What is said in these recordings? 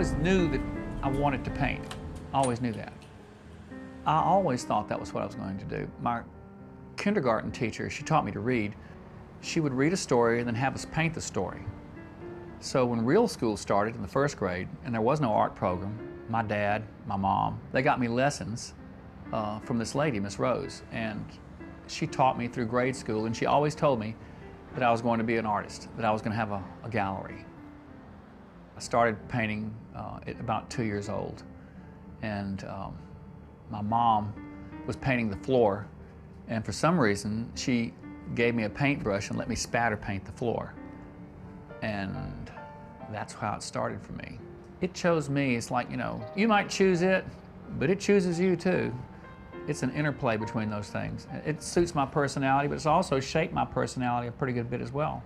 always knew that I wanted to paint. I always knew that. I always thought that was what I was going to do. My kindergarten teacher, she taught me to read. She would read a story and then have us paint the story. So when real school started in the first grade, and there was no art program, my dad, my mom, they got me lessons from this lady, Miss Rose, and she taught me through grade school, and she always told me that I was going to be an artist, that I was going to have a gallery. I started painting at about 2 years old, and my mom was painting the floor, and for some reason she gave me a paintbrush and let me spatter paint the floor, and that's how it started for me. It chose me. It's like, you know, you might choose it, but it chooses you too. It's an interplay between those things. It suits my personality, but it's also shaped my personality a pretty good bit as well.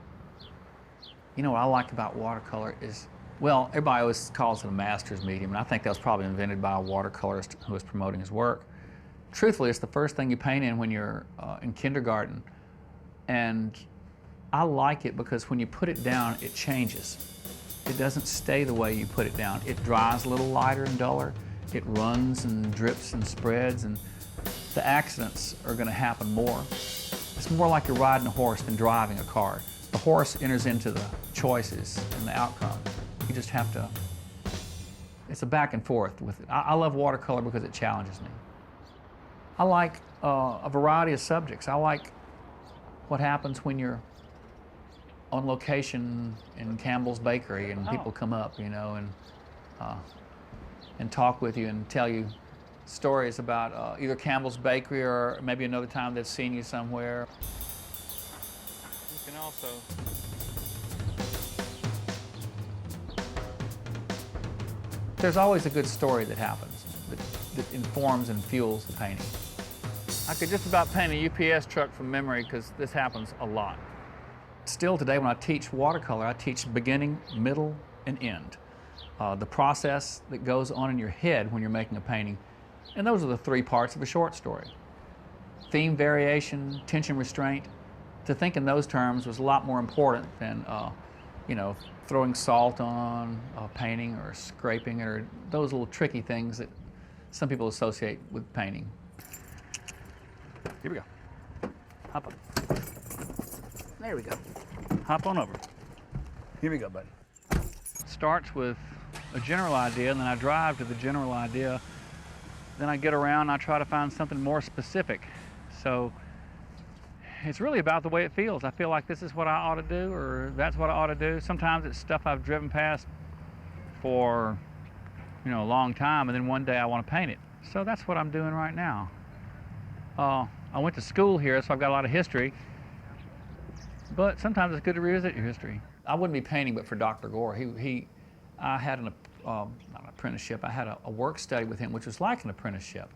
You know what I like about watercolor is, well, everybody always calls it a master's medium, and I think that was probably invented by a watercolorist who was promoting his work. Truthfully, it's the first thing you paint in when you're in kindergarten, and I like it because when you put it down, it changes. It doesn't stay the way you put it down. It dries a little lighter and duller. It runs and drips and spreads, and the accidents are going to happen more. It's more like you're riding a horse than driving a car. The horse enters into the choices and the outcome. You just have to, it's a back and forth with it. I love watercolor because it challenges me. I like a variety of subjects. I like what happens when you're on location in Campbell's Bakery and people come up, you know, and talk with you and tell you stories about either Campbell's Bakery or maybe another time they've seen you somewhere. You can also there's always a good story that happens that informs and fuels the painting. I could just about paint a UPS truck from memory because this happens a lot. Still today when I teach watercolor, I teach beginning, middle, and end. The process that goes on in your head when you're making a painting. And those are the three parts of a short story. Theme variation, tension restraint. To think in those terms was a lot more important than you know, throwing salt on a painting or scraping or those little tricky things that some people associate with painting. Here we go. Hop up. There we go. Hop on over. Here we go, buddy. Starts with a general idea, and then I drive to the general idea. Then I get around and I try to find something more specific. So it's really about the way it feels. I feel like this is what I ought to do, or that's what I ought to do. Sometimes it's stuff I've driven past for, you know, a long time, and then one day I want to paint it. So that's what I'm doing right now. I went to school here, so I've got a lot of history, but sometimes it's good to revisit your history. I wouldn't be painting but for Dr. Gore. I had not an apprenticeship, I had a work study with him, which was like an apprenticeship.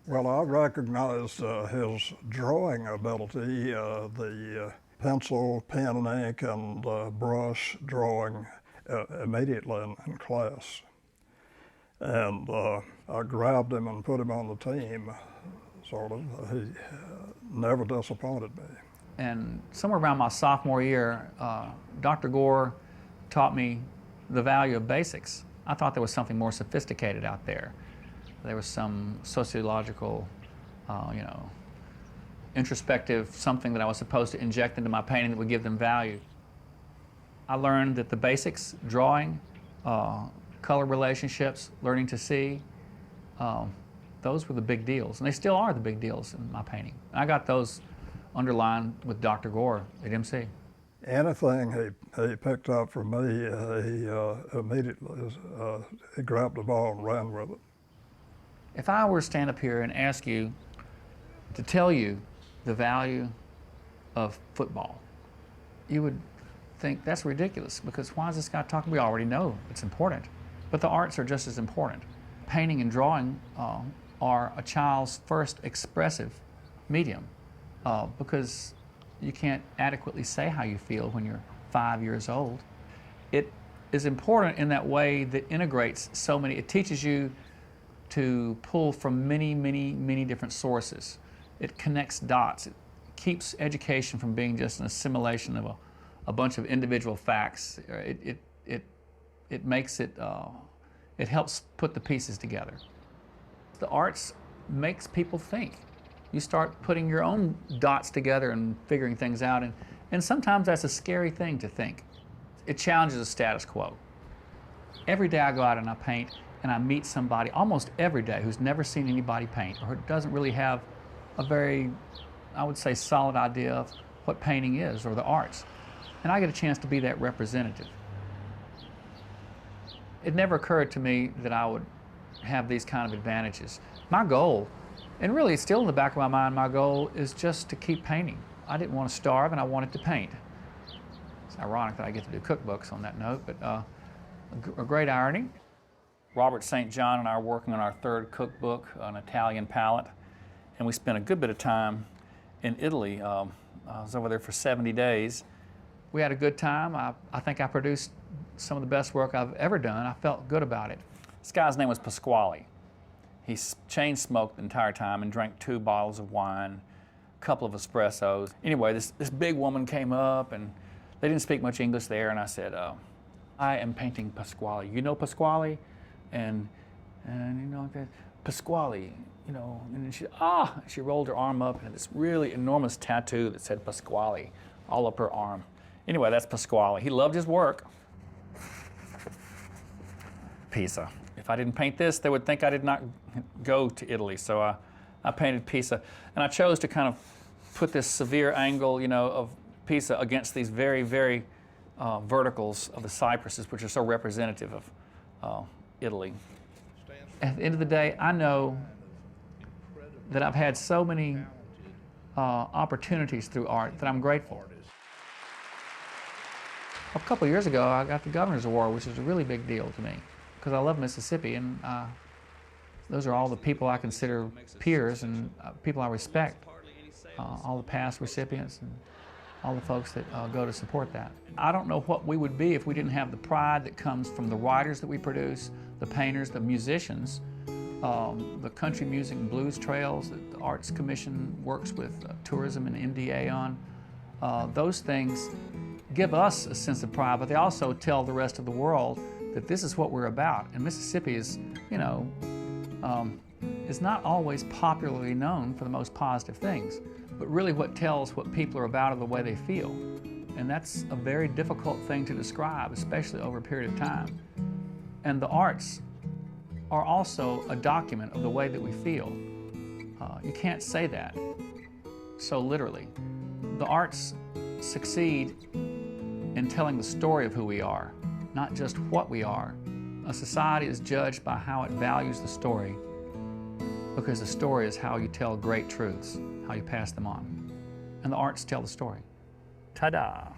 Well, I recognized his drawing ability, the pencil, pen and ink, and brush drawing immediately in class. And I grabbed him and put him on the team, sort of. He never disappointed me. And somewhere around my sophomore year, Dr. Gore taught me the value of basics. I thought there was something more sophisticated out there. There was some sociological, you know, introspective something that I was supposed to inject into my painting that would give them value. I learned that the basics, drawing, color relationships, learning to see, those were the big deals, and they still are the big deals in my painting. And I got those underlined with Dr. Gore at MC. Anything he picked up from me, he immediately he grabbed the ball and ran with it. If I were to stand up here and ask you to tell you the value of football, you would think that's ridiculous, because why is this guy talking? We already know it's important, but the arts are just as important. Painting and drawing are a child's first expressive medium, because you can't adequately say how you feel when you're 5 years old. It is important in that way that integrates so many. It teaches you to pull from many, many, many different sources. It connects dots. It keeps education from being just an assimilation of a bunch of individual facts. It makes it It helps put the pieces together. The arts makes people think. You start putting your own dots together and figuring things out, and sometimes that's a scary thing to think. It challenges the status quo. Every day I go out and I paint, and I meet somebody almost every day who's never seen anybody paint or doesn't really have a very, I would say, solid idea of what painting is or the arts. And I get a chance to be that representative. It never occurred to me that I would have these kind of advantages. My goal, and really it's still in the back of my mind, my goal is just to keep painting. I didn't want to starve and I wanted to paint. It's ironic that I get to do cookbooks on that note, but a great irony. Robert St. John and I are working on our third cookbook, An Italian Pallet, and we spent a good bit of time in Italy. I was over there for 70 days. We had a good time. I think I produced some of the best work I've ever done. I felt good about it. This guy's name was Pasquale. He chain smoked the entire time and drank 2 bottles of wine, a couple of espressos. Anyway, this big woman came up and they didn't speak much English there, and I said, I am painting Pasquale. You know Pasquale? And you know, Pasquale, you know, and she rolled her arm up and had this really enormous tattoo that said Pasquale all up her arm. Anyway, that's Pasquale. He loved his work. Pisa. If I didn't paint this, they would think I did not go to Italy. So I painted Pisa. And I chose to kind of put this severe angle, you know, of Pisa against these very, very verticals of the cypresses, which are so representative of Italy. At the end of the day, I know that I've had so many opportunities through art that I'm grateful. A couple of years ago, I got the Governor's Award, which is a really big deal to me, because I love Mississippi, and those are all the people I consider peers and people I respect, all the past recipients and all the folks that go to support that. I don't know what we would be if we didn't have the pride that comes from the writers that we produce, the painters, the musicians, the country music and blues trails that the Arts Commission works with tourism and MDA on. Those things give us a sense of pride, but they also tell the rest of the world that this is what we're about. And Mississippi is, you know, is not always popularly known for the most positive things, but really what tells what people are about are the way they feel. And that's a very difficult thing to describe, especially over a period of time. And the arts are also a document of the way that we feel. You can't say that so literally. The arts succeed in telling the story of who we are, not just what we are. A society is judged by how it values the story, because the story is how you tell great truths, how you pass them on. And the arts tell the story. Ta-da!